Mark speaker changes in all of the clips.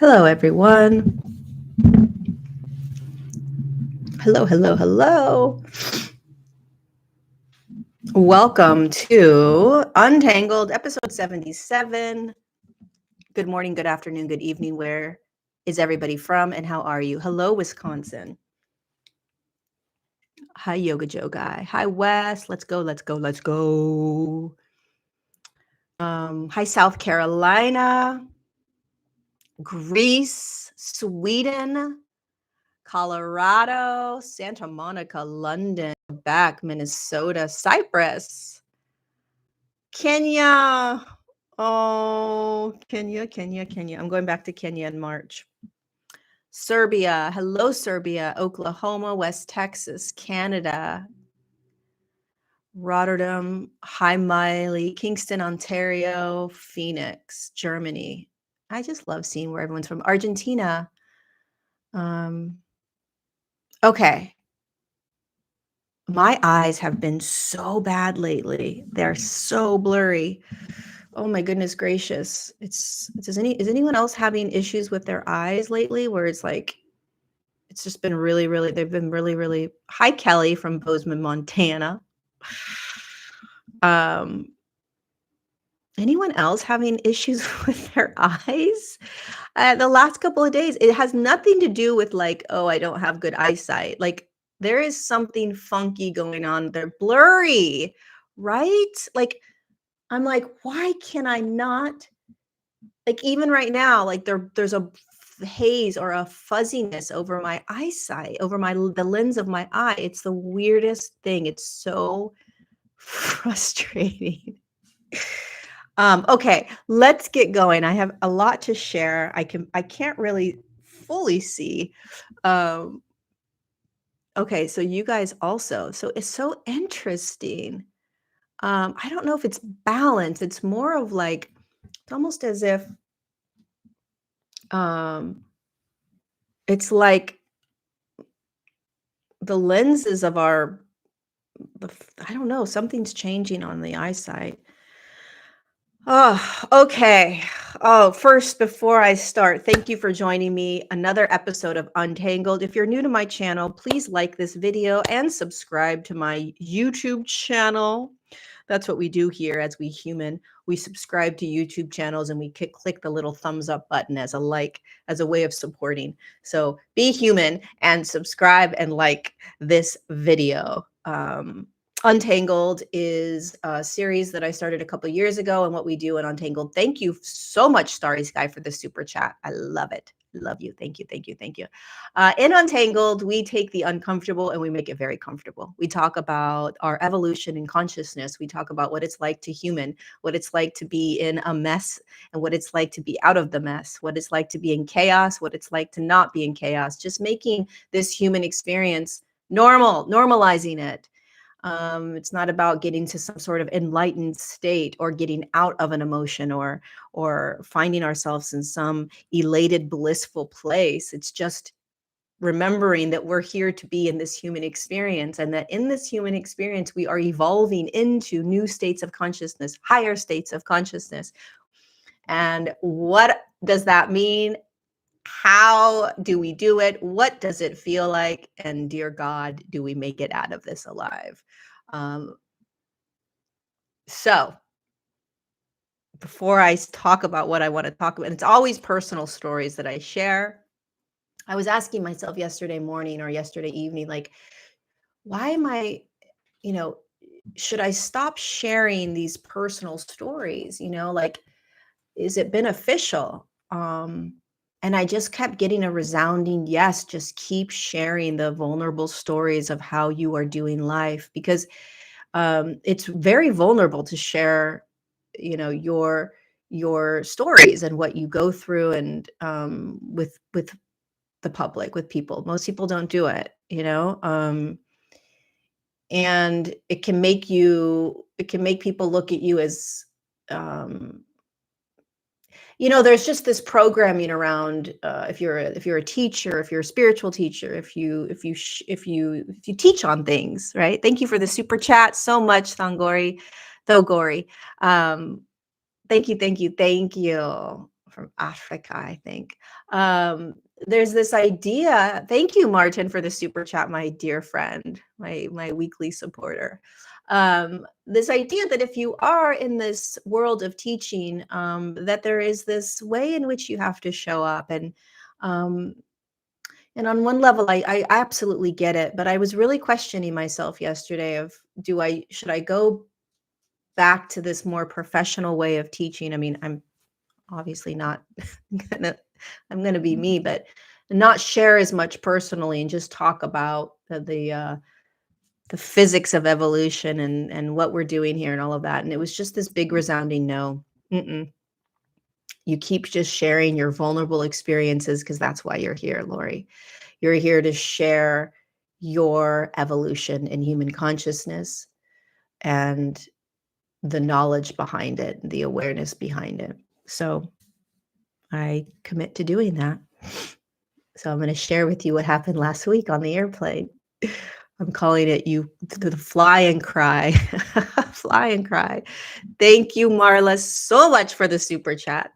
Speaker 1: Hello, everyone. Hello, hello, hello. Welcome to Untangled, episode 77. Good morning, good afternoon, good evening. Where is everybody from and how are you? Hello, Wisconsin. Hi, Yoga Joe guy. Hi, Wes. Let's go, let's go, let's go. Hi, South Carolina, Greece, Sweden, Colorado, Santa Monica, London, Quebec, Minnesota, Cyprus, Kenya. Oh, Kenya. I'm going back to Kenya in March. Serbia. Hello, Serbia. Oklahoma, West Texas, Canada, Rotterdam, Hi Miley, Kingston, Ontario, Phoenix, Germany. I just love seeing where everyone's from. Argentina. Okay. My eyes have been so bad lately. They're so blurry. Oh my goodness gracious. Is anyone else having issues with their eyes lately where it's like it's just been really they've been really. Hi Kelly from Bozeman, Montana. Anyone else having issues with their eyes? The last couple of days, it has nothing to do with like, oh, I don't have good eyesight. Like there is something funky going on. They're blurry, right? Like I'm like, why can I not? Like even right now, like there's a haze or a fuzziness over my eyesight, over the lens of my eye. It's the weirdest thing. It's so frustrating. Okay, let's get going. I have a lot to share. I can't really fully see. Okay, so you guys also. So it's so interesting. I don't know if it's balance. It's more of like it's almost as if it's like the lenses of I don't know, something's changing on the eyesight. Oh, okay. Oh, first, before I start, thank you for joining me. Another episode of Untangled. If you're new to my channel, please like this video and subscribe to my YouTube channel. That's what we do here as we human. We subscribe to YouTube channels and we click the little thumbs up button as a like, as a way of supporting. So be human and subscribe and like this video. Untangled is a series that I started a couple of years ago, and what we do in Untangled. Thank you so much, Starry Sky, for the super chat. I love it. Love you. Thank you. In Untangled, we take the uncomfortable and we make it very comfortable. We talk about our evolution in consciousness. We talk about what it's like to human, what it's like to be in a mess, and what it's like to be out of the mess, what it's like to be in chaos, what it's like to not be in chaos, just making this human experience normal, normalizing it. It's not about getting to some sort of enlightened state or getting out of an emotion or finding ourselves in some elated, blissful place. It's just remembering that we're here to be in this human experience, and that in this human experience, we are evolving into new states of consciousness, higher states of consciousness. And what does that mean? How do we do it? What does it feel like? And dear God, do we make it out of this alive? So before I talk about what I want to talk about, and it's always personal stories that I share. I was asking myself yesterday morning or yesterday evening, like, why am I, should I stop sharing these personal stories? Like, is it beneficial? And I just kept getting a resounding yes, just keep sharing the vulnerable stories of how you are doing life, because it's very vulnerable to share, your stories and what you go through, and with the public, with people. Most people don't do it, and it can make people look at you as there's just this programming around, if you're a teacher, if you're a spiritual teacher, if you teach on things, right? Thank you for the super chat so much, Thogori. Thank you from Africa, I think. Um, there's this idea. Thank you, Martin, for the super chat, my dear friend, my weekly supporter. This idea that if you are in this world of teaching, that there is this way in which you have to show up, um, and on one level, I absolutely get it. But I was really questioning myself yesterday of should I go back to this more professional way of teaching? I mean, I'm obviously not gonna I'm gonna be me, but not share as much personally and just talk about the physics of evolution and what we're doing here and all of that. And it was just this big resounding no. Mm-mm. You keep just sharing your vulnerable experiences because that's why you're here, Lori. You're here to share your evolution in human consciousness and the knowledge behind it, the awareness behind it. So I commit to doing that. So I'm going to share with you what happened last week on the airplane. I'm calling it the fly and cry. Fly and cry. Thank you, Marla, so much for the super chat.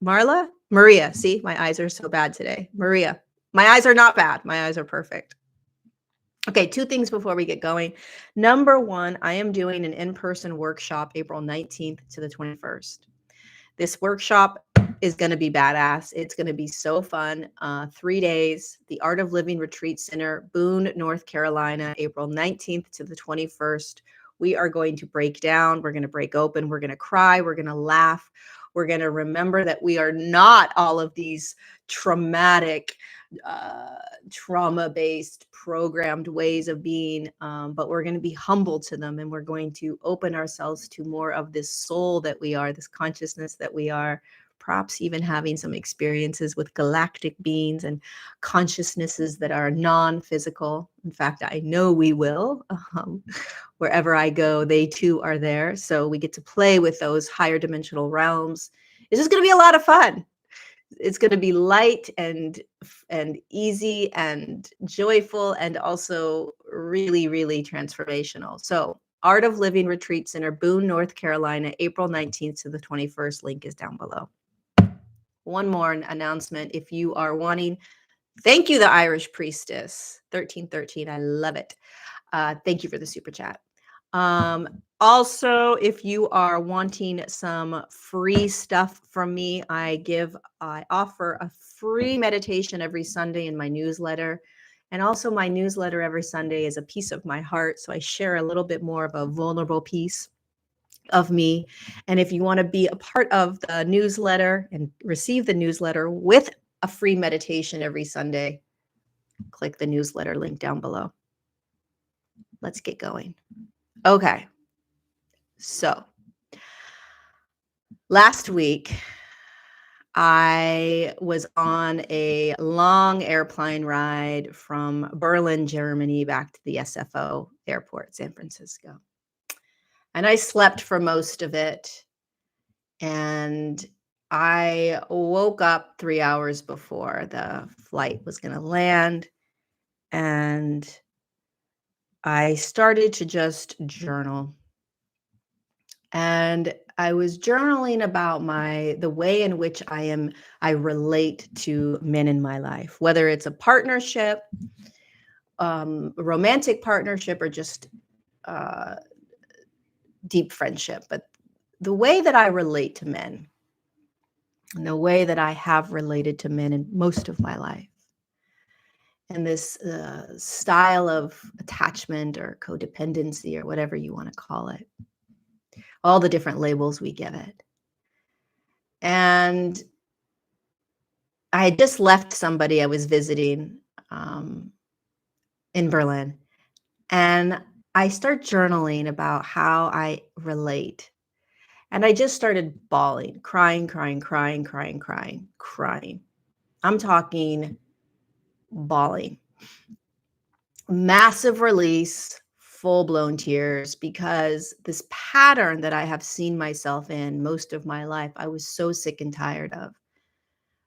Speaker 1: Marla? Maria. See, my eyes are so bad today. Maria. My eyes are not bad. My eyes are perfect. Okay, two things before we get going. Number one, I am doing an in-person workshop April 19th to the 21st. This workshop is going to be badass. It's going to be so fun. 3 days, the Art of Living Retreat Center, Boone, North Carolina, April 19th to the 21st. We are going to break down. We're going to break open. We're going to cry. We're going to laugh. We're going to remember that we are not all of these traumatic, trauma-based, programmed ways of being, but we're going to be humble to them, and we're going to open ourselves to more of this soul that we are, this consciousness that we are, perhaps even having some experiences with galactic beings and consciousnesses that are non-physical. In fact, I know we will. Wherever I go, they too are there. So we get to play with those higher dimensional realms. It's just going to be a lot of fun. It's going to be light and easy and joyful and also really, really transformational. So Art of Living Retreat Center, Boone, North Carolina, April 19th to the 21st. Link is down below. One more announcement. If you are wanting, thank you, the Irish Priestess, 1313. I love it. Thank you for the super chat. Also, if you are wanting some free stuff from me, I offer a free meditation every Sunday in my newsletter. And also my newsletter every Sunday is a piece of my heart. So I share a little bit more of a vulnerable piece of me. And if you want to be a part of the newsletter and receive the newsletter with a free meditation every Sunday, click the newsletter link down below. Let's get going. Okay. So last week, I was on a long airplane ride from Berlin, Germany, back to the SFO airport, San Francisco. And I slept for most of it. And I woke up 3 hours before the flight was going to land. And I started to just journal. And I was journaling about the way in which I relate to men in my life, whether it's a partnership, a romantic partnership, or just deep friendship. But the way that I relate to men and the way that I have related to men in most of my life, and this style of attachment or codependency or whatever you want to call it, all the different labels we give it. And I had just left somebody I was visiting in Berlin, and I start journaling about how I relate. And I just started bawling, crying. I'm talking bawling. Massive release, full-blown tears, because this pattern that I have seen myself in most of my life, I was so sick and tired of.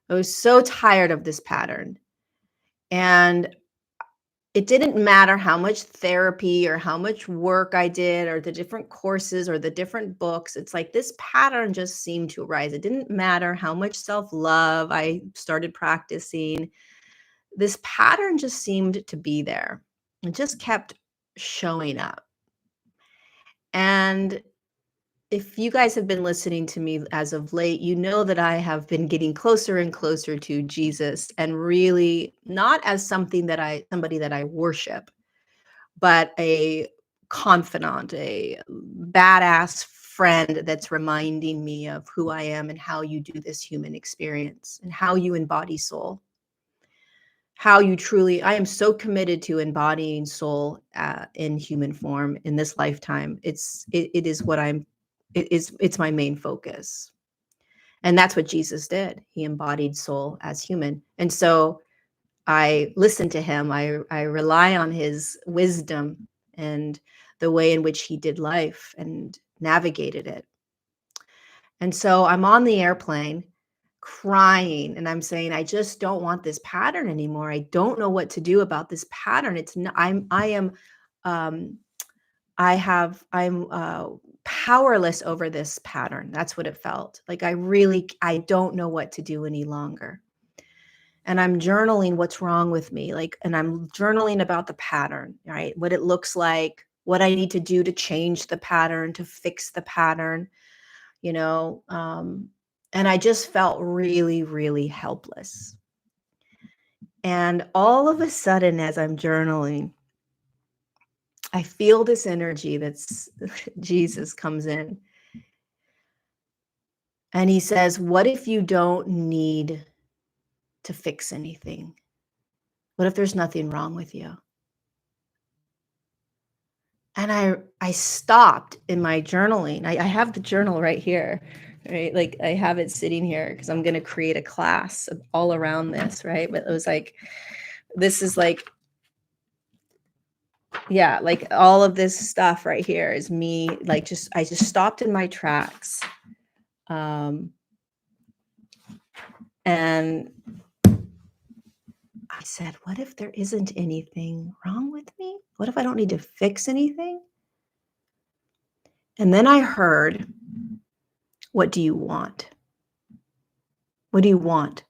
Speaker 1: I was so tired of this pattern. And it didn't matter how much therapy or how much work I did or the different courses or the different books. It's like this pattern just seemed to arise. It didn't matter how much self-love I started practicing. This pattern just seemed to be there. It just kept showing up. And if you guys have been listening to me as of late, you know that I have been getting closer and closer to Jesus, and really not as somebody that I worship, but a confidant, a badass friend that's reminding me of who I am and how you do this human experience and how you embody soul. How you truly, I am so committed to embodying soul in human form in this lifetime. It is what it's my main focus. And that's what Jesus did. He embodied soul as human. And so I listen to him. I rely on his wisdom and the way in which he did life and navigated it. And so I'm on the airplane crying and I'm saying, I just don't want this pattern anymore. I don't know what to do about this pattern. It's not, um, I'm powerless over this pattern. That's what it felt like. I don't know what to do any longer. And I'm journaling what's wrong with me. And I'm journaling about the pattern, right? What it looks like, what I need to do to change the pattern, to fix the pattern, you know, and I just felt really, really helpless. And all of a sudden, as I'm journaling, I feel this energy that's Jesus comes in. And he says, what if you don't need to fix anything? What if there's nothing wrong with you? And I stopped in my journaling. I have the journal right here, right? Like I have it sitting here because I'm going to create a class all around this, right? But it was like, this is like, yeah, like all of this stuff right here is me. I just stopped in my tracks. And I said, what if there isn't anything wrong with me? What if I don't need to fix anything? And then I heard, what do you want? What do you want?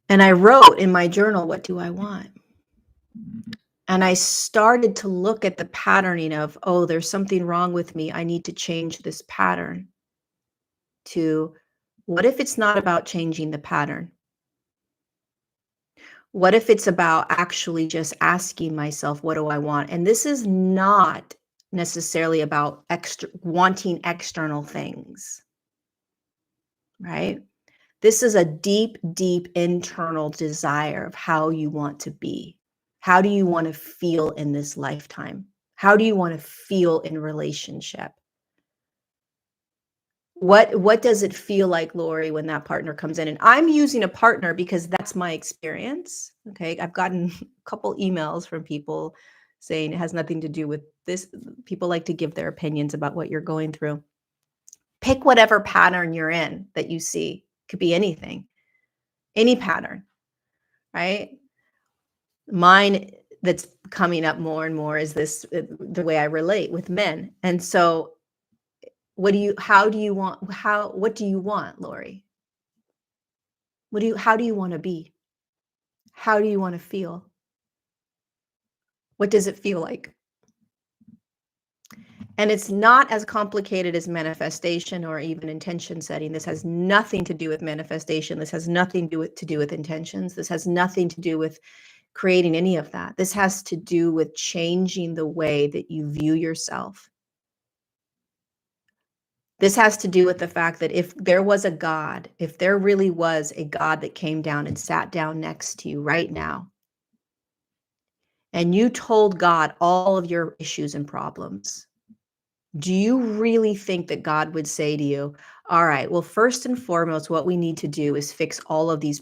Speaker 1: And I wrote in my journal, what do I want? And I started to look at the patterning of, oh, there's something wrong with me. I need to change this pattern. To, what if it's not about changing the pattern? What if it's about actually just asking myself, what do I want? And this is not necessarily about wanting external things, right? This is a deep, deep internal desire of how you want to be. How do you want to feel in this lifetime? How do you want to feel in relationship? What does it feel like, Lori, when that partner comes in? And I'm using a partner because that's my experience. Okay. I've gotten a couple emails from people saying it has nothing to do with this. People like to give their opinions about what you're going through. Pick whatever pattern you're in that you see. Could be anything, any pattern, right? Mine that's coming up more and more is this, the way I relate with men. And so what do you want, Lori? How do you want to be? How do you want to feel? What does it feel like? And it's not as complicated as manifestation or even intention setting. This has nothing to do with manifestation. This has nothing to do with intentions. This has nothing to do with creating any of that. This has to do with changing the way that you view yourself. This has to do with the fact that if there was a God, if there really was a God that came down and sat down next to you right now, and you told God all of your issues and problems, do you really think that God would say to you, All right. Well, first and foremost, what we need to do is fix all of these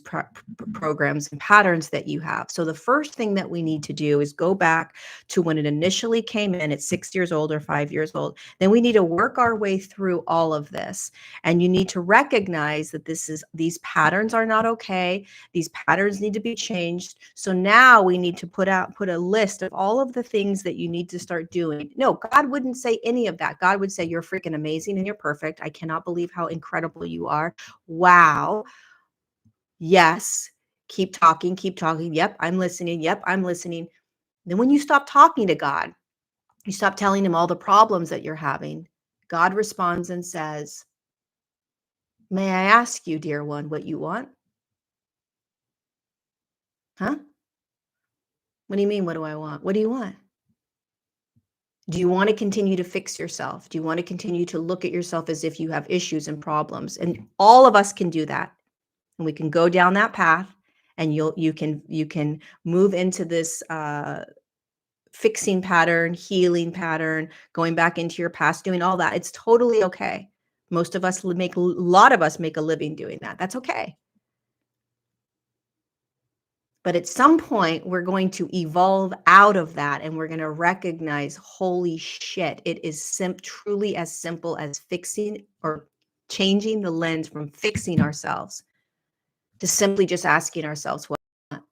Speaker 1: programs and patterns that you have. So the first thing that we need to do is go back to when it initially came in at 6 years old or 5 years old. Then we need to work our way through all of this. And you need to recognize that these patterns are not okay. These patterns need to be changed. So now we need to put a list of all of the things that you need to start doing. No, God wouldn't say any of that. God would say, you're freaking amazing and you're perfect. I cannot believe how incredible you are. Wow. Yes. Keep talking, keep talking. Yep, I'm listening. Yep, I'm listening. Then when you stop talking to God, you stop telling him all the problems that you're having. God responds and says, may I ask you, dear one, what you want? Huh? What do you mean, what do I want? What do you want? Do you want to continue to fix yourself? Do you want to continue to look at yourself as if you have issues and problems? And all of us can do that. And we can go down that path, and you can move into this fixing pattern, healing pattern, going back into your past, doing all that. It's totally okay. Most of us a lot of us make a living doing that. That's okay. But at some point, we're going to evolve out of that, and we're going to recognize, holy shit, it is truly as simple as fixing or changing the lens from fixing ourselves to simply just asking ourselves what we want.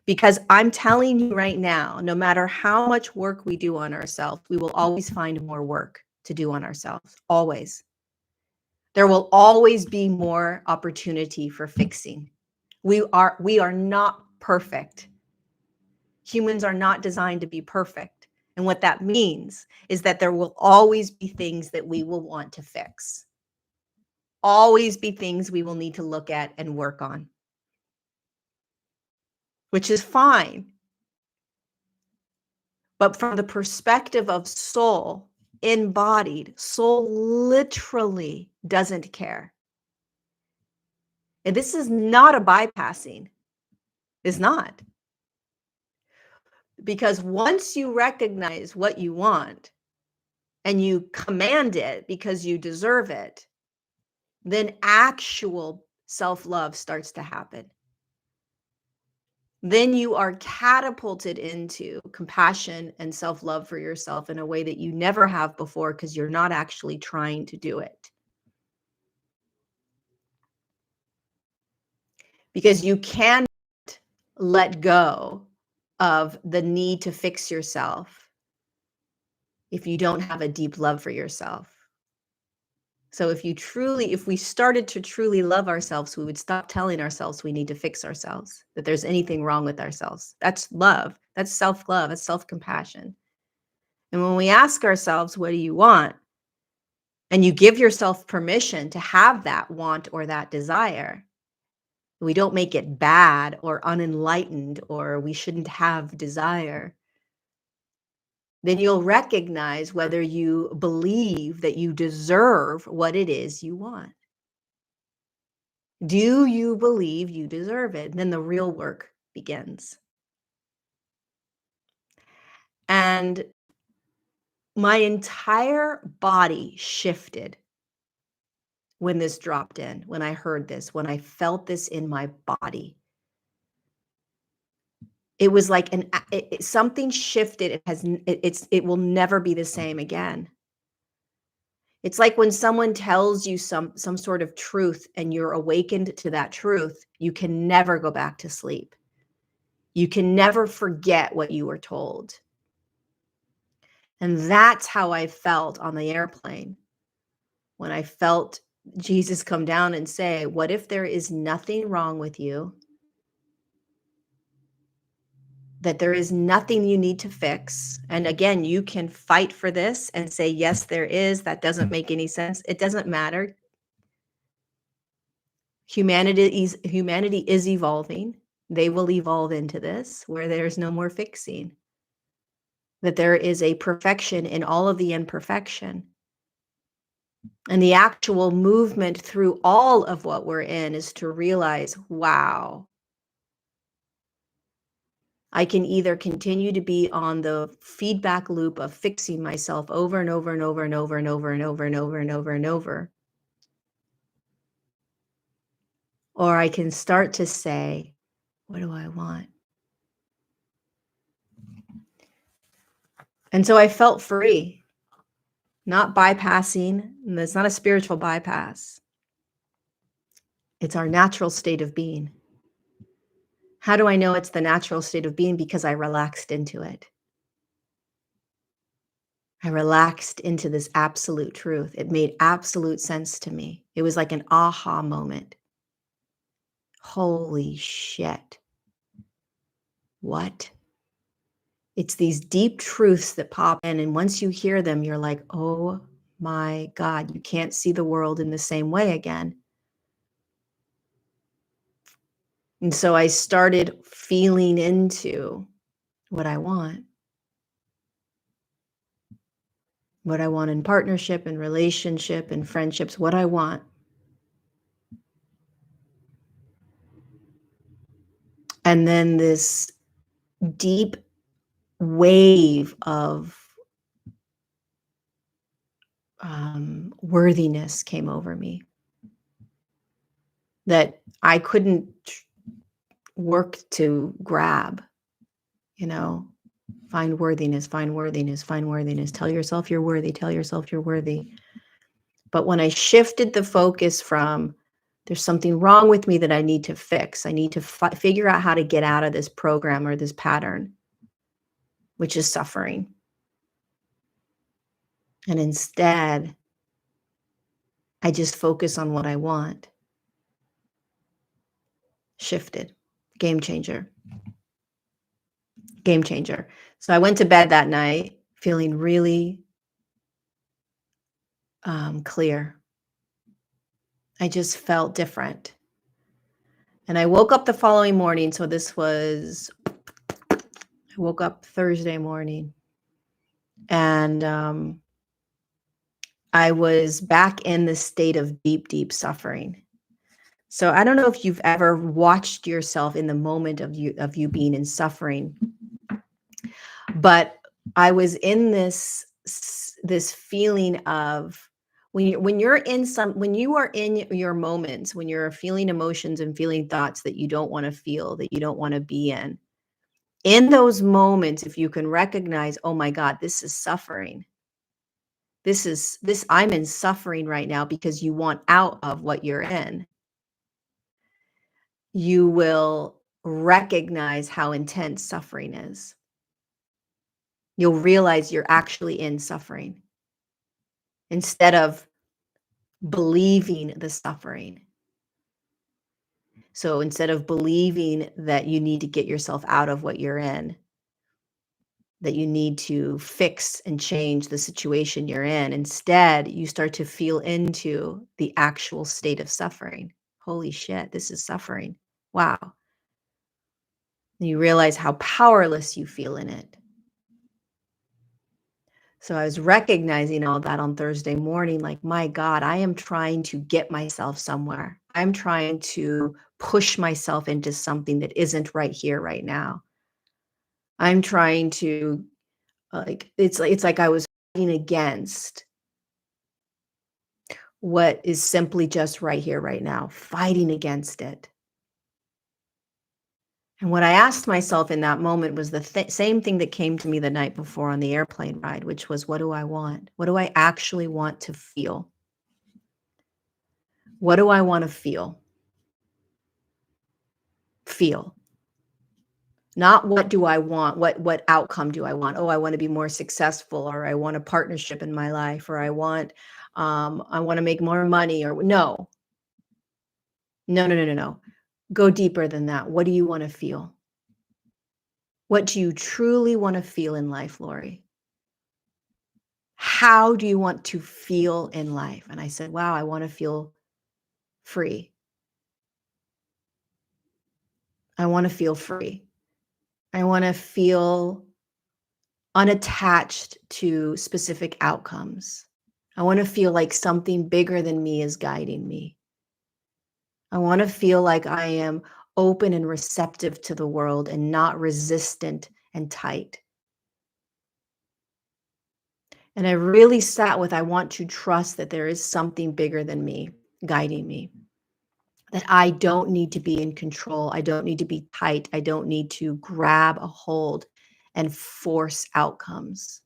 Speaker 1: Because I'm telling you right now, no matter how much work we do on ourselves, we will always find more work to do on ourselves. Always. There will always be more opportunity for fixing. We are not perfect. Humans are not designed to be perfect. And what that means is that there will always be things that we will want to fix. Always be things we will need to look at and work on, which is fine. But from the perspective of soul, embodied, soul literally doesn't care. And this is not a bypassing. It's not. Because once you recognize what you want and you command it because you deserve it, then actual self-love starts to happen. Then you are catapulted into compassion and self-love for yourself in a way that you never have before, because you're not actually trying to do it. Because you cannot let go of the need to fix yourself if you don't have a deep love for yourself. So if we started to truly love ourselves, we would stop telling ourselves we need to fix ourselves, that there's anything wrong with ourselves. That's love. That's self-love. That's self-compassion. And when we ask ourselves, what do you want? And you give yourself permission to have that want or that desire, we don't make it bad or unenlightened or we shouldn't have desire. Then you'll recognize whether you believe that you deserve what it is you want. Do you believe you deserve it? Then the real work begins. And my entire body shifted when this dropped in, when I heard this, when I felt this in my body. It was like something shifted. It will never be the same again. It's like when someone tells you some sort of truth and you're awakened to that truth, you can never go back to sleep. You can never forget what you were told. And that's how I felt on the airplane when I felt Jesus come down and say, what if there is nothing wrong with you? That there is nothing you need to fix. And again, you can fight for this and say, yes, there is. That doesn't make any sense. It doesn't matter. Humanity is evolving. They will evolve into this where there's no more fixing. That there is a perfection in all of the imperfection. And the actual movement through all of what we're in is to realize, wow, I can either continue to be on the feedback loop of fixing myself over and over and over and over and over and over and over and over and over, or I can start to say, what do I want? And so I felt free, not bypassing. And it's not a spiritual bypass. It's our natural state of being. How do I know it's the natural state of being? Because I relaxed into it. I relaxed into this absolute truth. It made absolute sense to me. It was like an aha moment. Holy shit. What? It's these deep truths that pop in. And once you hear them, you're like, oh my God, you can't see the world in the same way again. And so I started feeling into what I want in partnership and relationship and friendships, what I want. And then this deep wave of worthiness came over me that I couldn't work to grab, find worthiness, find worthiness, find worthiness. Tell yourself you're worthy, tell yourself you're worthy. But when I shifted the focus from there's something wrong with me that I need to fix, I need to figure out how to get out of this program or this pattern, which is suffering. And instead, I just focus on what I want. Shifted. Game changer. Game changer. So I went to bed that night feeling really clear. I just felt different. And I woke up the following morning. So I woke up Thursday morning and I was back in the state of deep, deep suffering. So I don't know if you've ever watched yourself in the moment of you being in suffering, but I was in this feeling of when you are in your moments, when you're feeling emotions and feeling thoughts that you don't want to feel, that you don't want to be in those moments, if you can recognize, oh my God, this is suffering. I'm in suffering right now because you want out of what you're in. You will recognize how intense suffering is. You'll realize you're actually in suffering instead of believing the suffering. So instead of believing that you need to get yourself out of what you're in, that you need to fix and change the situation you're in, instead, you start to feel into the actual state of suffering. Holy shit, this is suffering. Wow. And you realize how powerless you feel in it. So I was recognizing all that on Thursday morning, like, my God, I am trying to get myself somewhere. I'm trying to push myself into something that isn't right here, right now. I'm trying to, it's like I was fighting against what is simply just right here, right now, fighting against it. And what I asked myself in that moment was the same thing that came to me the night before on the airplane ride, which was, what do I want? What do I actually want to feel? What do I want to feel? Feel. Not what do I want? What outcome do I want? Oh, I want to be more successful, or I want a partnership in my life, or I want to make more money, or no. No. Go deeper than that. What do you want to feel? What do you truly want to feel in life, Lori? How do you want to feel in life? And I said, wow, I want to feel free. I want to feel free. I want to feel unattached to specific outcomes. I want to feel like something bigger than me is guiding me. I want to feel like I am open and receptive to the world and not resistant and tight. And I really sat with, I want to trust that there is something bigger than me guiding me. that I don't need to be in control. I don't need to be tight. I don't need to grab a hold and force outcomes.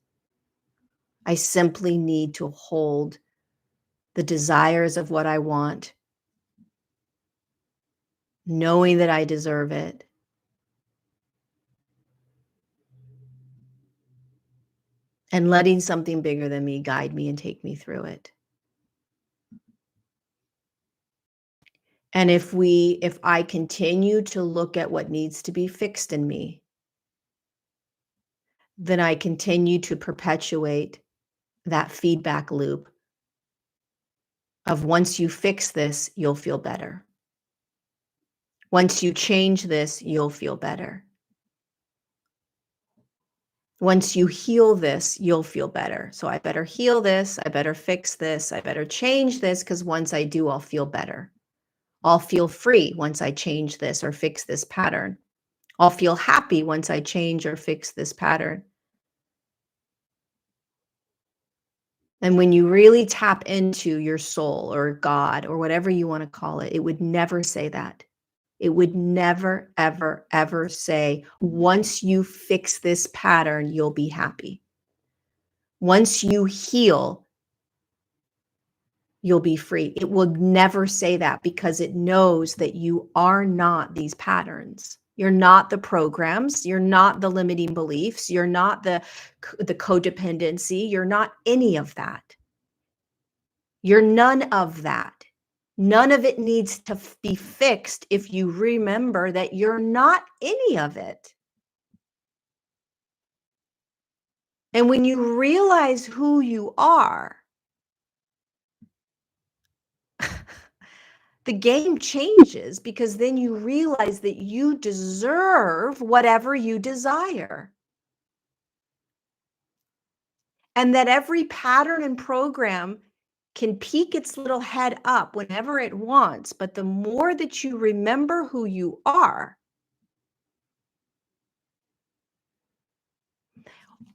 Speaker 1: I simply need to hold the desires of what I want, knowing that I deserve it, and letting something bigger than me guide me and take me through it. And if I continue to look at what needs to be fixed in me, then I continue to perpetuate that feedback loop of once you fix this, you'll feel better. Once you change this, you'll feel better. Once you heal this, you'll feel better. So I better heal this. I better fix this. I better change this because once I do, I'll feel better. I'll feel free once I change this or fix this pattern. I'll feel happy once I change or fix this pattern. And when you really tap into your soul or God or whatever you want to call it, it would never say that. It would never, ever, ever say, once you fix this pattern, you'll be happy. Once you heal, you'll be free. It will never say that because it knows that you are not these patterns. You're not the programs. You're not the limiting beliefs. You're not the codependency. You're not any of that. You're none of that. None of it needs to be fixed if you remember that you're not any of it. And when you realize who you are, the game changes because then you realize that you deserve whatever you desire. And that every pattern and program can peek its little head up whenever it wants. But the more that you remember who you are,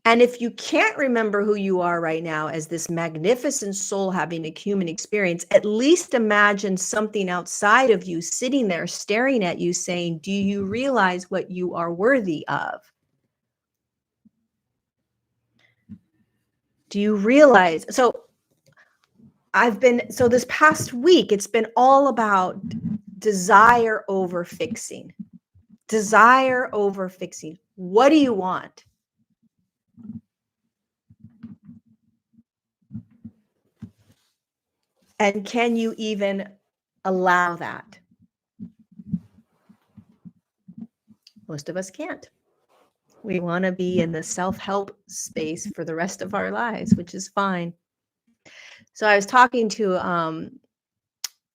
Speaker 1: and if you can't remember who you are right now as this magnificent soul having a human experience, at least imagine something outside of you sitting there staring at you saying, do you realize what you are worthy of? Do you realize? So this past week, it's been all about desire over fixing. Desire over fixing. What do you want? And can you even allow that? Most of us can't. We want to be in the self-help space for the rest of our lives, which is fine. So I was talking to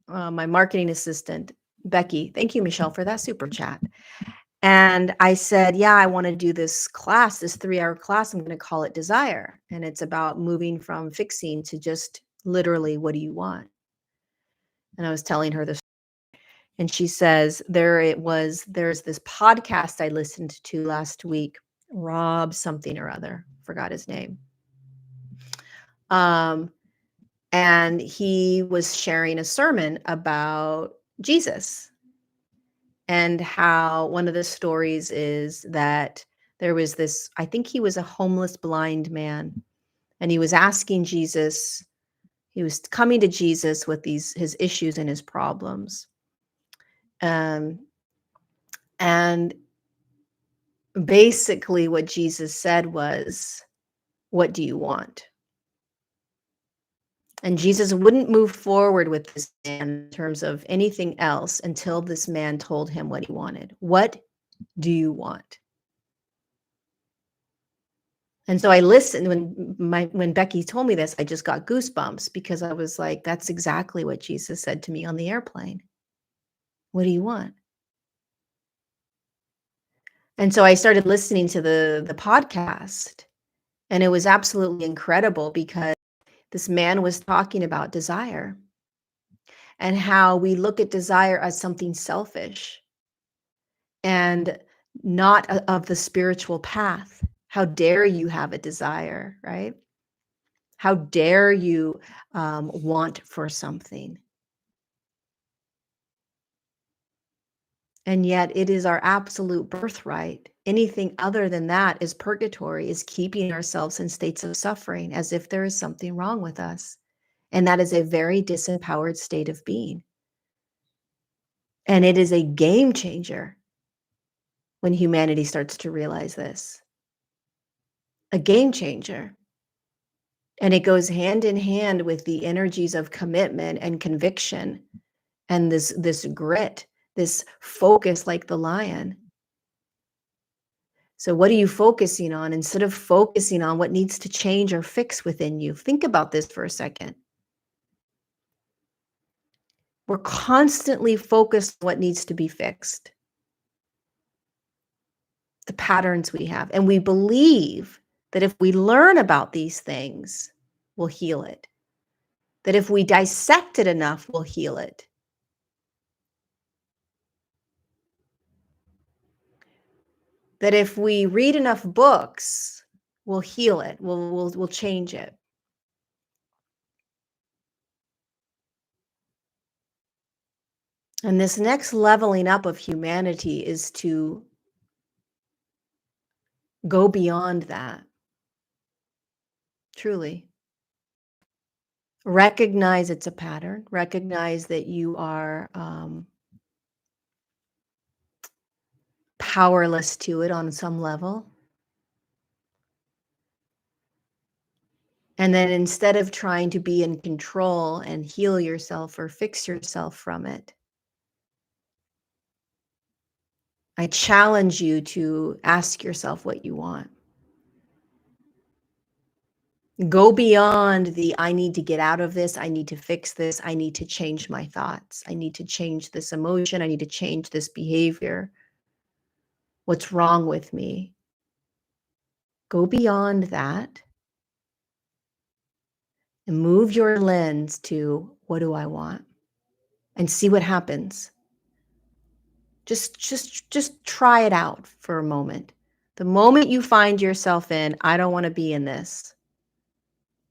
Speaker 1: my marketing assistant, Becky. Thank you, Michelle, for that super chat. And I said, yeah, I want to do this class, this 3-hour class. I'm going to call it Desire. And it's about moving from fixing to just literally, what do you want? And I was telling her this. And she says, there's this podcast I listened to last week, Rob something or other, forgot his name. And he was sharing a sermon about Jesus and how one of the stories is that there was this, I think he was a homeless blind man, and he was asking Jesus, he was coming to Jesus with his issues and his problems. And basically what Jesus said was, what do you want? And Jesus wouldn't move forward with this man in terms of anything else until this man told him what he wanted. What do you want? And so I listened when Becky told me this, I just got goosebumps because I was like, that's exactly what Jesus said to me on the airplane. What do you want? And so I started listening to the podcast, and it was absolutely incredible because this man was talking about desire and how we look at desire as something selfish and not of the spiritual path. How dare you have a desire, right? How dare you want for something? And yet it is our absolute birthright. Anything other than that is purgatory, is keeping ourselves in states of suffering as if there is something wrong with us. And that is a very disempowered state of being. And it is a game changer when humanity starts to realize this. A game changer. And it goes hand in hand with the energies of commitment and conviction and this grit, this focus like the lion. So what are you focusing on instead of focusing on what needs to change or fix within you? Think about this for a second. We're constantly focused on what needs to be fixed, the patterns we have. And we believe that if we learn about these things, we'll heal it. That if we dissect it enough, we'll heal it. That if we read enough books, we'll heal it, we'll change it. And this next leveling up of humanity is to go beyond that. Truly. Recognize it's a pattern. Recognize that you are powerless to it on some level. And then instead of trying to be in control and heal yourself or fix yourself from it, I challenge you to ask yourself what you want. Go beyond the I need to get out of this, I need to fix this, I need to change my thoughts, I need to change this emotion, I need to change this behavior. What's wrong with me? Go beyond that and move your lens to what do I want and see what happens. Just try it out for a moment. The moment you find yourself in, I don't want to be in this.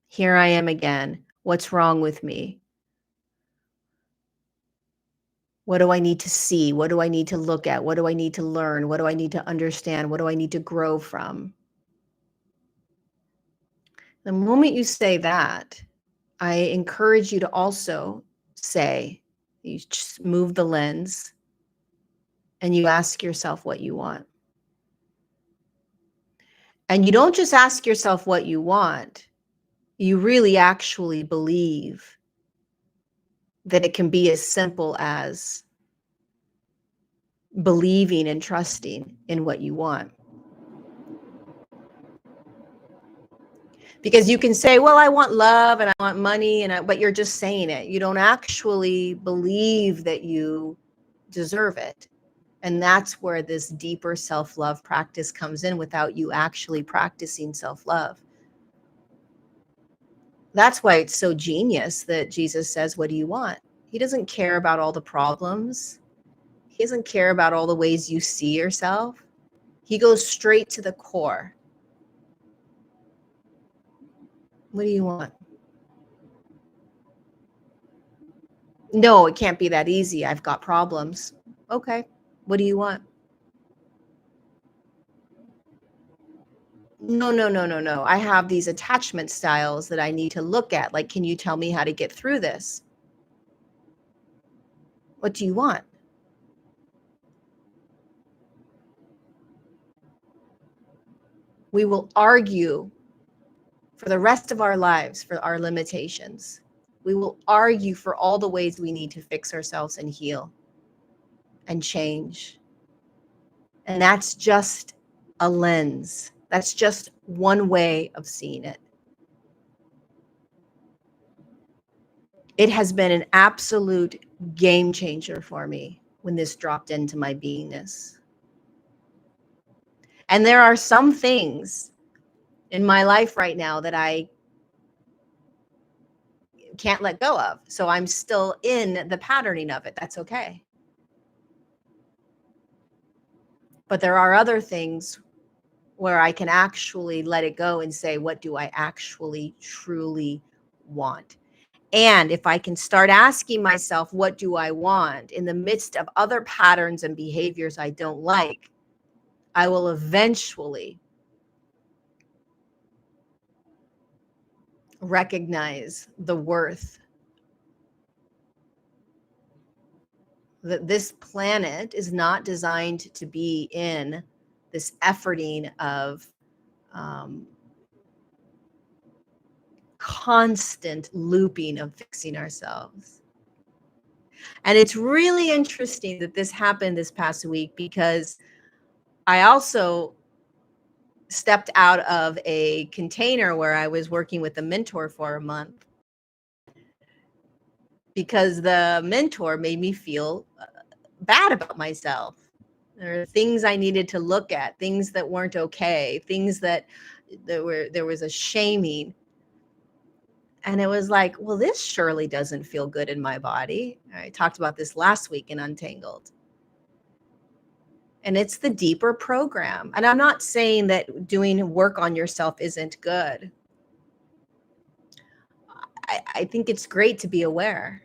Speaker 1: Here I am again. What's wrong with me? What do I need to see? What do I need to look at? What do I need to learn? What do I need to understand? What do I need to grow from? The moment you say that, I encourage you to also say, you just move the lens and you ask yourself what you want. And you don't just ask yourself what you want, you really actually believe that it can be as simple as believing and trusting in what you want. Because you can say, well, I want love and I want money, but you're just saying it. You don't actually believe that you deserve it. And that's where this deeper self-love practice comes in without you actually practicing self-love. That's why it's so genius that Jesus says, what do you want? He doesn't care about all the problems. He doesn't care about all the ways you see yourself. He goes straight to the core. What do you want? No, it can't be that easy. I've got problems. Okay. What do you want? No. I have these attachment styles that I need to look at. Like, can you tell me how to get through this? What do you want? We will argue for the rest of our lives for our limitations. We will argue for all the ways we need to fix ourselves and heal and change. And that's just a lens. That's just one way of seeing it. It has been an absolute game changer for me when this dropped into my beingness. And there are some things in my life right now that I can't let go of. So I'm still in the patterning of it. That's okay. But there are other things where I can actually let it go and say, what do I actually truly want? And if I can start asking myself, what do I want in the midst of other patterns and behaviors I don't like, I will eventually recognize the worth that this planet is not designed to be in this efforting of constant looping of fixing ourselves. And it's really interesting that this happened this past week, because I also stepped out of a container where I was working with a mentor for a month, because the mentor made me feel bad about myself. There are things I needed to look at, things that weren't okay, things that there was a shaming. And it was like, well, this surely doesn't feel good in my body. I talked about this last week in Untangled. And it's the deeper program. And I'm not saying that doing work on yourself isn't good. I think it's great to be aware.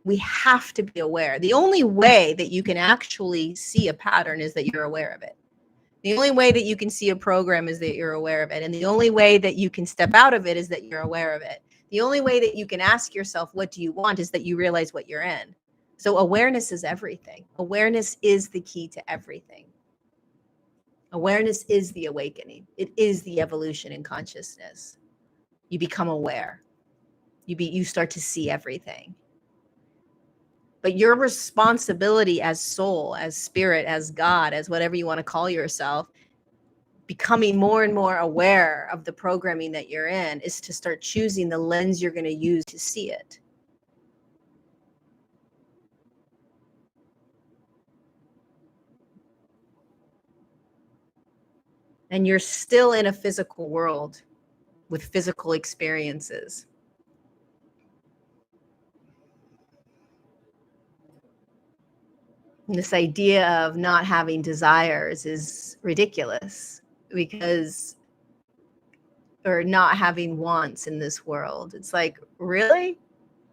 Speaker 1: We have to be aware. The only way that you can actually see a pattern is that you're aware of it. The only way that you can see a program is that you're aware of it. And the only way that you can step out of it is that you're aware of it. The only way that you can ask yourself, what do you want, is that you realize what you're in. So awareness is everything. Awareness is the key to everything. Awareness is the awakening. It is the evolution in consciousness. You become aware. You start to see everything. But your responsibility as soul, as spirit, as God, as whatever you want to call yourself, becoming more and more aware of the programming that you're in, is to start choosing the lens you're going to use to see it. And you're still in a physical world with physical experiences. And this idea of not having desires is ridiculous, because, or not having wants in this world. It's like, really?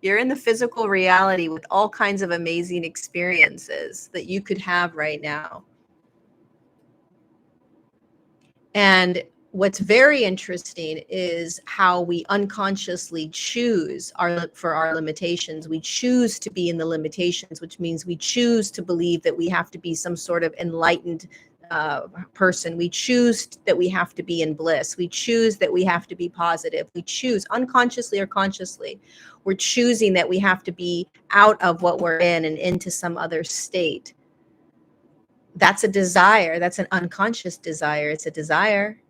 Speaker 1: You're in the physical reality with all kinds of amazing experiences that you could have right now. And what's very interesting is how we unconsciously choose for our limitations. We choose to be in the limitations, which means we choose to believe that we have to be some sort of enlightened person. We choose that we have to be in bliss. We choose that we have to be positive. We choose, unconsciously or consciously, we're choosing that we have to be out of what we're in and into some other state. That's a desire. That's an unconscious desire. It's a desire.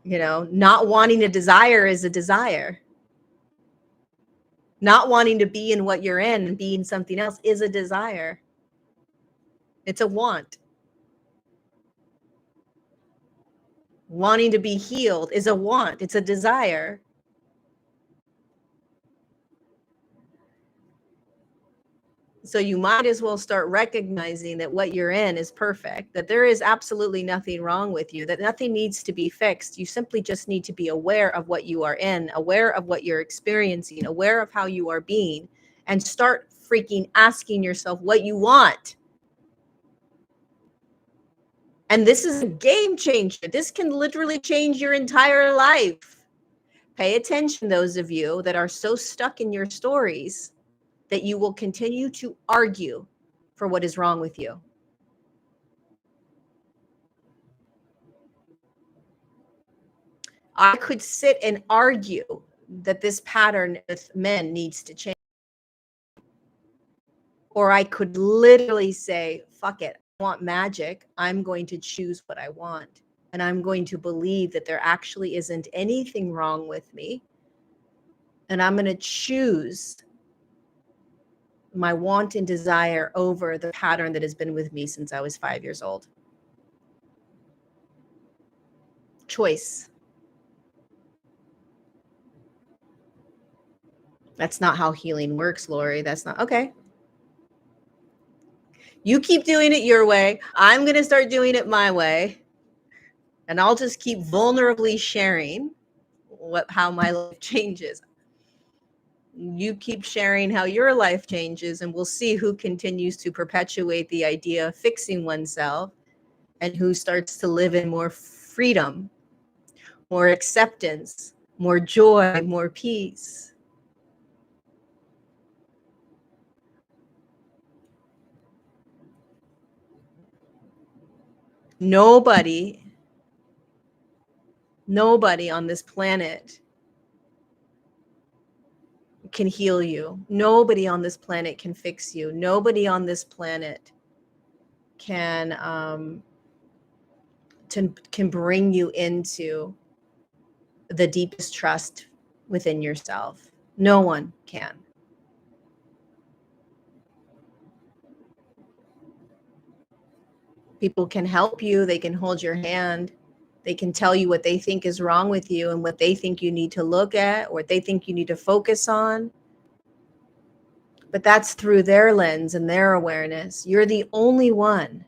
Speaker 1: You know, not wanting a desire is a desire. Not wanting to be in what you're in and being something else is a desire. It's a want. Wanting to be healed is a want. It's a desire. So you might as well start recognizing that what you're in is perfect, that there is absolutely nothing wrong with you, that nothing needs to be fixed. You simply just need to be aware of what you are in, aware of what you're experiencing, aware of how you are being, and start freaking asking yourself what you want. And this is a game changer. This can literally change your entire life. Pay attention, those of you that are so stuck in your stories that you will continue to argue for what is wrong with you. I could sit and argue that this pattern with men needs to change. Or I could literally say, fuck it, I want magic. I'm going to choose what I want. And I'm going to believe that there actually isn't anything wrong with me. And I'm going to choose my want and desire over the pattern that has been with me since I was 5 years old. Choice. That's not how healing works, Lori. That's not okay. You keep doing it your way. I'm going to start doing it my way. And I'll just keep vulnerably sharing how my life changes. You keep sharing how your life changes, and we'll see who continues to perpetuate the idea of fixing oneself and who starts to live in more freedom, more acceptance, more joy, more peace. Nobody on this planet can heal you. Nobody on this planet can fix you. Nobody on this planet can bring you into the deepest trust within yourself. No one can. People can help you. They can hold your hand. They can tell you what they think is wrong with you and what they think you need to look at, or what they think you need to focus on. But that's through their lens and their awareness. You're the only one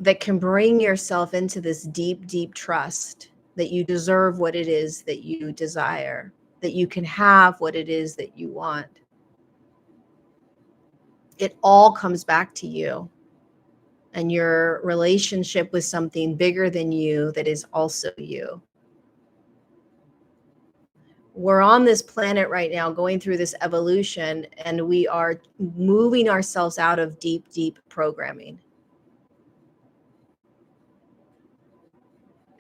Speaker 1: that can bring yourself into this deep, deep trust that you deserve what it is that you desire, that you can have what it is that you want. It all comes back to you and your relationship with something bigger than you that is also you. We're on this planet right now going through this evolution, and we are moving ourselves out of deep, deep programming.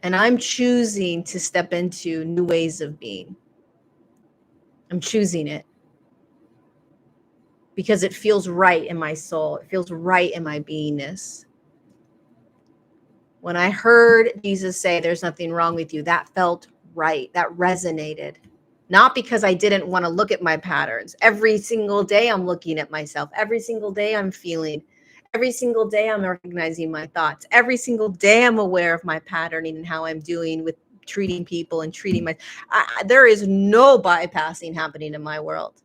Speaker 1: And I'm choosing to step into new ways of being. I'm choosing it because it feels right in my soul. It feels right in my beingness. When I heard Jesus say, "There's nothing wrong with you," that felt right. That resonated. Not because I didn't want to look at my patterns. Every single day I'm looking at myself. Every single day I'm feeling. Every single day I'm recognizing my thoughts. Every single day I'm aware of my patterning and how I'm doing with treating people and treating there is no bypassing happening in my world.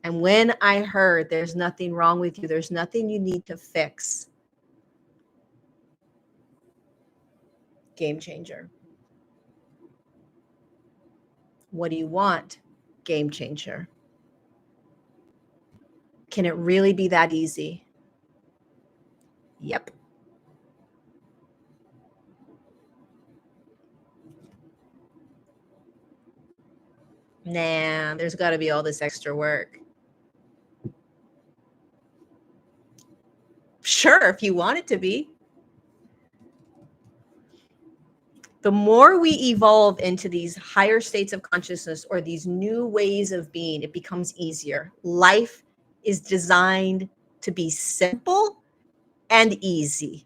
Speaker 1: And when I heard there's nothing wrong with you, there's nothing you need to fix. Game changer. What do you want? Game changer. Can it really be that easy? Yep. Nah, there's got to be all this extra work. Sure, if you want it to be. The more we evolve into these higher states of consciousness or these new ways of being, it becomes easier. Life is designed to be simple and easy.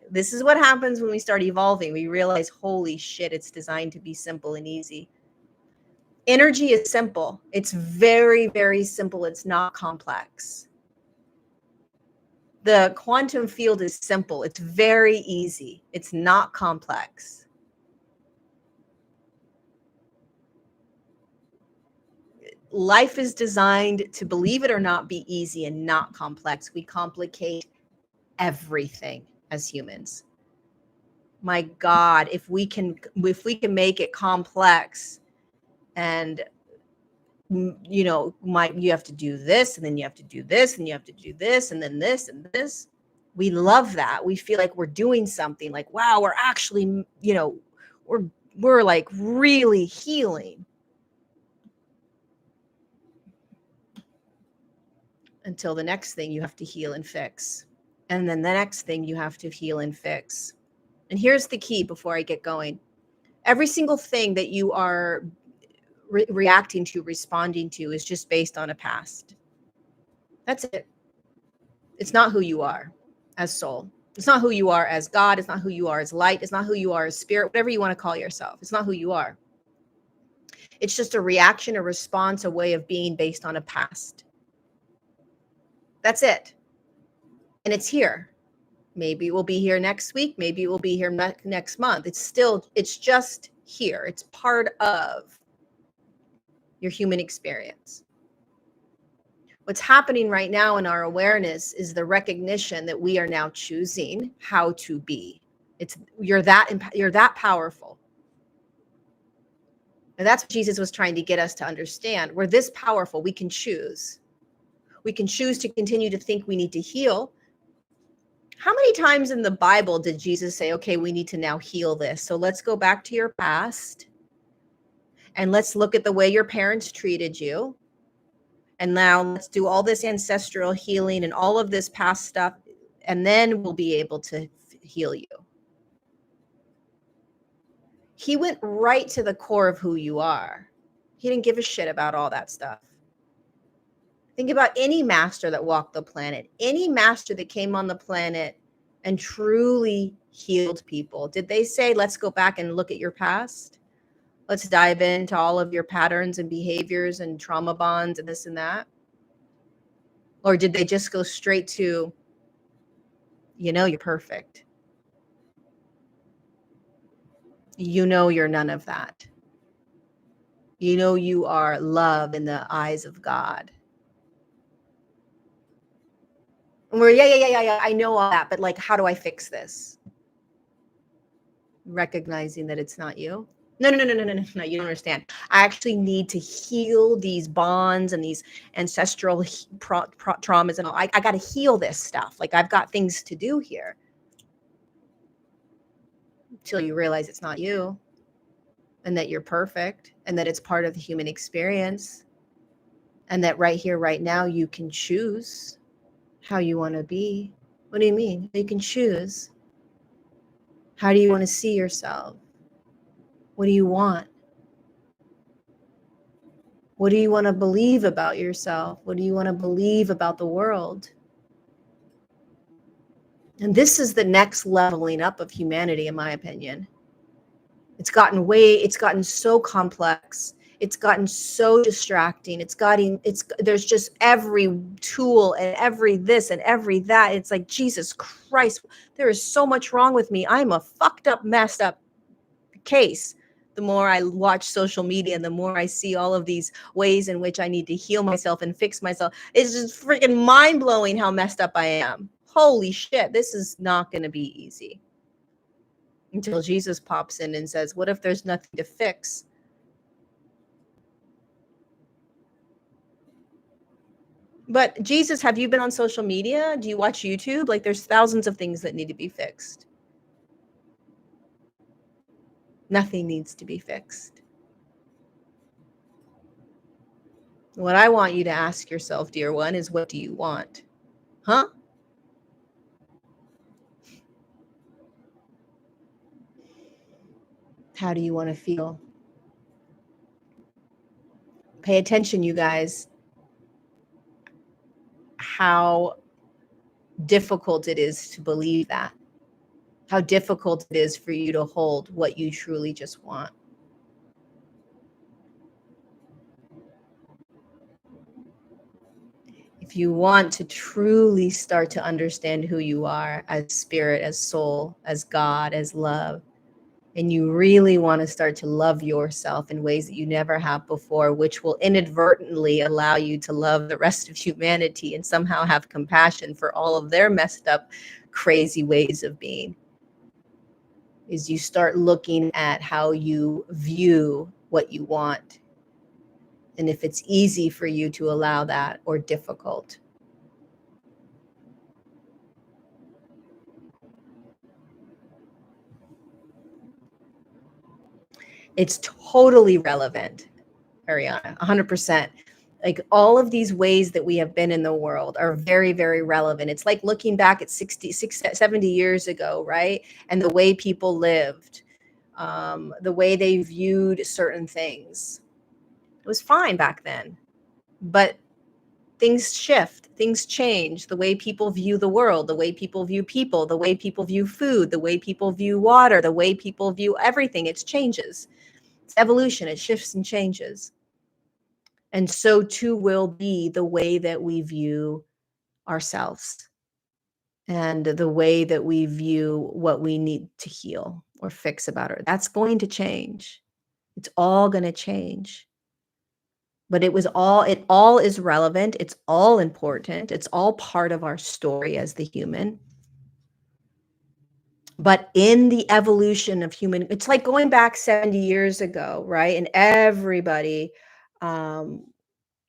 Speaker 1: This is what happens when we start evolving. We realize, holy shit, it's designed to be simple and easy. Energy is simple. It's very, very simple. It's not complex. The quantum field is simple. It's very easy. It's not complex. Life is designed to, believe it or not, be easy and not complex. We complicate everything as humans. My God, if we can make it complex, and you have to do this, and then you have to do this, and you have to do this, and then this and this. We love that. We feel like we're doing something, like, wow, we're actually, we're like really healing. Until the next thing you have to heal and fix. And then the next thing you have to heal and fix. And here's the key before I get going. Every single thing that you are reacting to, responding to, is just based on a past. That's it. It's not who you are as soul. It's not who you are as God. It's not who you are as light. It's not who you are as spirit, whatever you want to call yourself. It's not who you are. It's just a reaction, a response, a way of being based on a past. That's it. And it's here. Maybe it will be here next week. Maybe it will be here next month. It's just here. It's part of your human experience. What's happening right now in our awareness is the recognition that we are now choosing how to be. You're that powerful. And that's what Jesus was trying to get us to understand. We're this powerful. We can choose. We can choose to continue to think we need to heal. How many times in the Bible did Jesus say, okay, we need to now heal this? So let's go back to your past and let's look at the way your parents treated you. And now let's do all this ancestral healing and all of this past stuff, and then we'll be able to heal you. He went right to the core of who you are. He didn't give a shit about all that stuff. Think about any master that walked the planet, any master that came on the planet and truly healed people. Did they say, let's go back and look at your past? Let's dive into all of your patterns and behaviors and trauma bonds and this and that? Or did they just go straight to, you're perfect? You're none of that. You are love in the eyes of God. And we're, yeah, I know all that, but like, how do I fix this? Recognizing that it's not you. No, you don't understand. I actually need to heal these bonds and these ancestral traumas and all. I got to heal this stuff. Like, I've got things to do here. Until you realize it's not you and that you're perfect and that it's part of the human experience and that right here, right now, you can choose how you want to be. What do you mean? You can choose. How do you want to see yourself? What do you want? What do you want to believe about yourself? What do you want to believe about the world? And this is the next leveling up of humanity, in my opinion. It's gotten so complex. It's gotten so distracting. There's just every tool and every this and every that. It's like, Jesus Christ, there is so much wrong with me. I'm a fucked up, messed up case. The more I watch social media and the more I see all of these ways in which I need to heal myself and fix myself, it's just freaking mind blowing how messed up I am. Holy shit, this is not going to be easy. Until Jesus pops in and says, what if there's nothing to fix? But Jesus, have you been on social media? Do you watch YouTube? Like, there's thousands of things that need to be fixed. Nothing needs to be fixed. What I want you to ask yourself, dear one, is what do you want? Huh? How do you want to feel? Pay attention, you guys, how difficult it is to believe that. How difficult it is for you to hold what you truly just want. If you want to truly start to understand who you are as spirit, as soul, as God, as love, and you really want to start to love yourself in ways that you never have before, which will inadvertently allow you to love the rest of humanity and somehow have compassion for all of their messed up, crazy ways of being, is you start looking at how you view what you want. And if it's easy for you to allow that or difficult. It's totally relevant, Ariana, 100%. Like, all of these ways that we have been in the world are very, very relevant. It's like looking back at 70 years ago, right? And the way people lived, the way they viewed certain things. It was fine back then, but things shift, things change. The way people view the world, the way people view people, the way people view food, the way people view water, the way people view everything, it changes. It's evolution, it shifts and changes. And so too will be the way that we view ourselves and the way that we view what we need to heal or fix about it. That's going to change. It's all going to change. But it all is relevant. It's all important. It's all part of our story as the human. But in the evolution of human, it's like going back 70 years ago, right? And everybody, I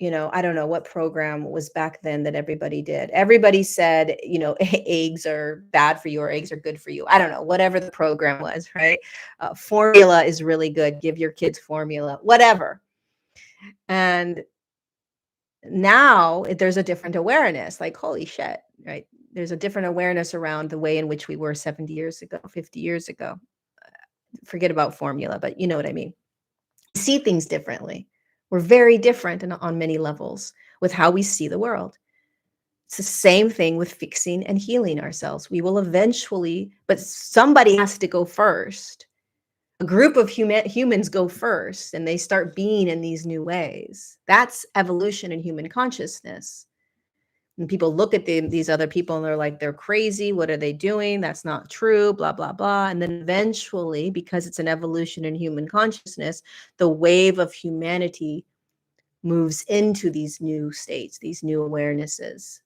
Speaker 1: don't know what program was back then that everybody did. Everybody said, eggs are bad for you or eggs are good for you. I don't know, whatever the program was, right? Formula is really good. Give your kids formula, whatever. And now there's a different awareness, like, holy shit, right? There's a different awareness around the way in which we were 70 years ago, 50 years ago. Forget about formula, but you know what I mean. We see things differently. We're very different on many levels with how we see the world. It's the same thing with fixing and healing ourselves. We will eventually, but somebody has to go first. A group of humans go first and they start being in these new ways. That's evolution in human consciousness. And people look at these other people and they're like, they're crazy. What are they doing? That's not true, blah, blah, blah. And then eventually, because it's an evolution in human consciousness, the wave of humanity moves into these new states, these new awarenesses.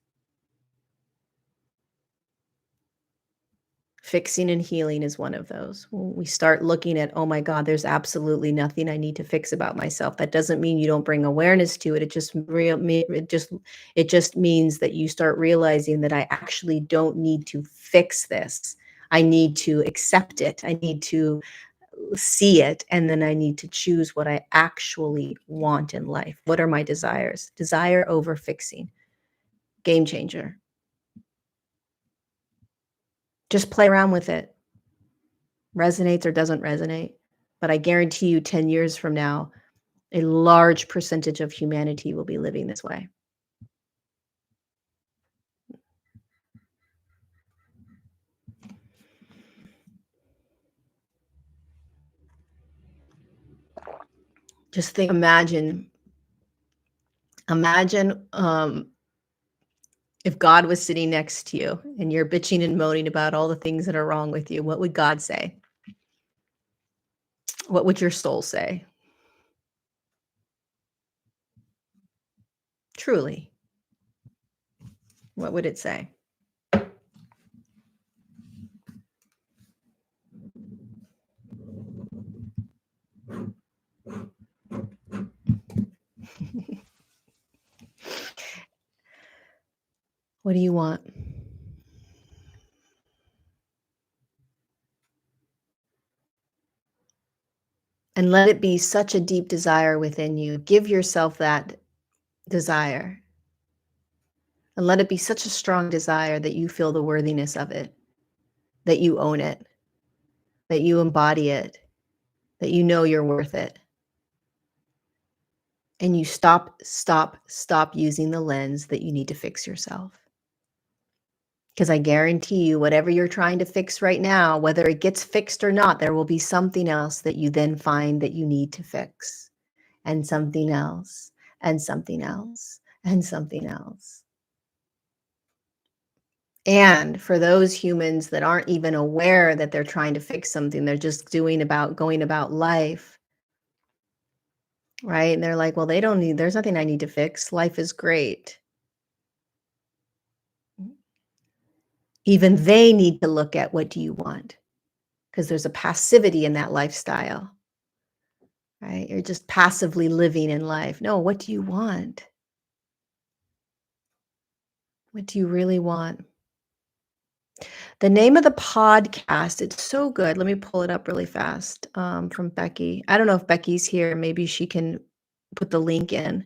Speaker 1: Fixing and healing is one of those. When we start looking at, oh my God, there's absolutely nothing I need to fix about myself. That doesn't mean you don't bring awareness to it. It just means that you start realizing that I actually don't need to fix this. I need to accept it. I need to see it, and then I need to choose what I actually want in life. What are my desires? Desire over fixing. Game changer. Just play around with it. Resonates or doesn't resonate. But I guarantee you 10 years from now, a large percentage of humanity will be living this way. Just think, imagine if God was sitting next to you and you're bitching and moaning about all the things that are wrong with you. What would God say? What would your soul say? Truly, what would it say? What do you want? And let it be such a deep desire within you. Give yourself that desire. And let it be such a strong desire that you feel the worthiness of it, that you own it, that you embody it, that you know you're worth it. And you stop using the lens that you need to fix yourself. Because I guarantee you, whatever you're trying to fix right now, whether it gets fixed or not, there will be something else that you then find that you need to fix, and something else, and something else, and something else. And for those humans that aren't even aware that they're trying to fix something, they're just going about life, right? And they're like, well, there's nothing I need to fix. Life is great. Even they need to look at, what do you want? Because there's a passivity in that lifestyle, right? You're just passively living in life. No, what do you want? What do you really want? The name of the podcast, it's so good. Let me pull it up really fast, from Becky. I don't know if Becky's here. Maybe she can put the link in.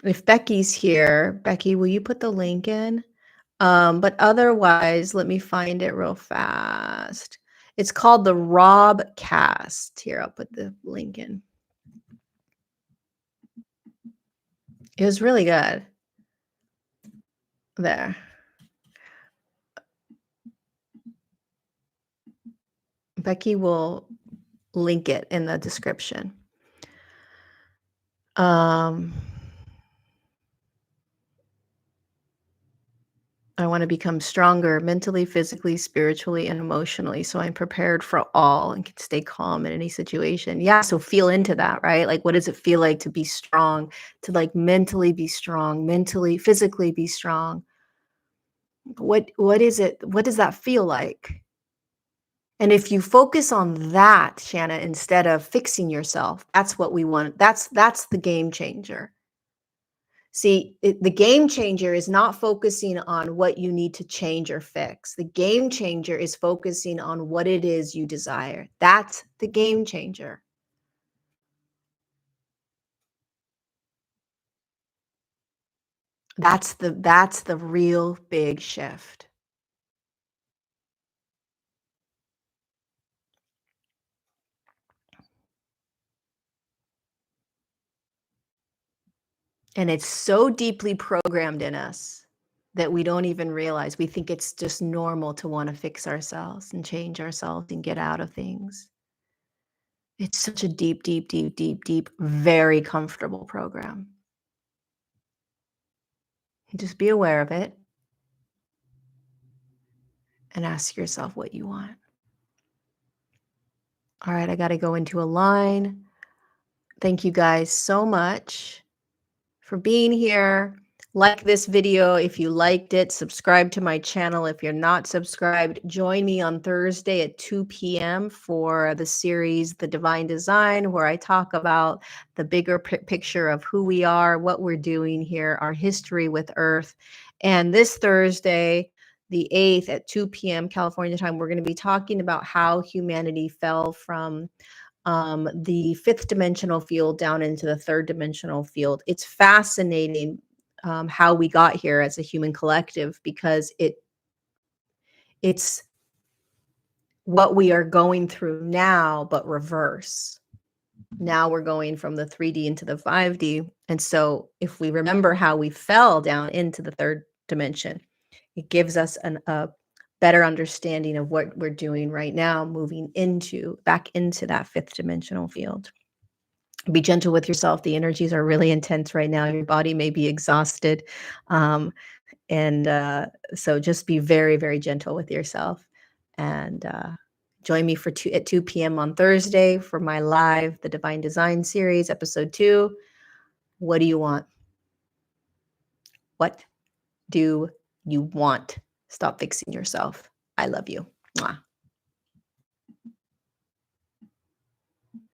Speaker 1: If Becky's here, Becky, will you put the link in? But otherwise, let me find it real fast. It's called the Rob Cast. Here, I'll put the link in. It was really good. There. Becky will link it in the description. I want to become stronger mentally, physically, spiritually, and emotionally. So I'm prepared for all and can stay calm in any situation. Yeah. So feel into that, right? Like, what does it feel like to be strong, to like mentally be strong, mentally, physically be strong? What is it? What does that feel like? And if you focus on that, Shanna, instead of fixing yourself, that's what we want. That's the game changer. See, the game changer is not focusing on what you need to change or fix. The game changer is focusing on what it is you desire. That's the game changer. That's the real big shift. And it's so deeply programmed in us that we don't even realize. We think it's just normal to want to fix ourselves and change ourselves and get out of things. It's such a deep, deep, deep, deep, deep, very comfortable program. Just be aware of it and ask yourself what you want. All right, I got to go into a line. Thank you guys so much for being here. Like this video if you liked it. Subscribe to my channel if you're not subscribed. Join me on Thursday at 2 p.m. for the series The Divine Design, where I talk about the bigger picture of who we are, what we're doing here, our history with Earth. And this Thursday, the 8th at 2 p.m. California time, we're going to be talking about how humanity fell from the fifth dimensional field down into the third dimensional field. It's fascinating how we got here as a human collective, because it's what we are going through now, but reverse. Now we're going from the 3D into the 5D. And so if we remember how we fell down into the third dimension, it gives us a better understanding of what we're doing right now, moving back into that fifth dimensional field. Be gentle with yourself. The energies are really intense right now. Your body may be exhausted. And so just be very, very gentle with yourself. And join me at 2 p.m. on Thursday for my live The Divine Design series, episode 2. What do you want? What do you want? Stop fixing yourself. I love you. Mwah.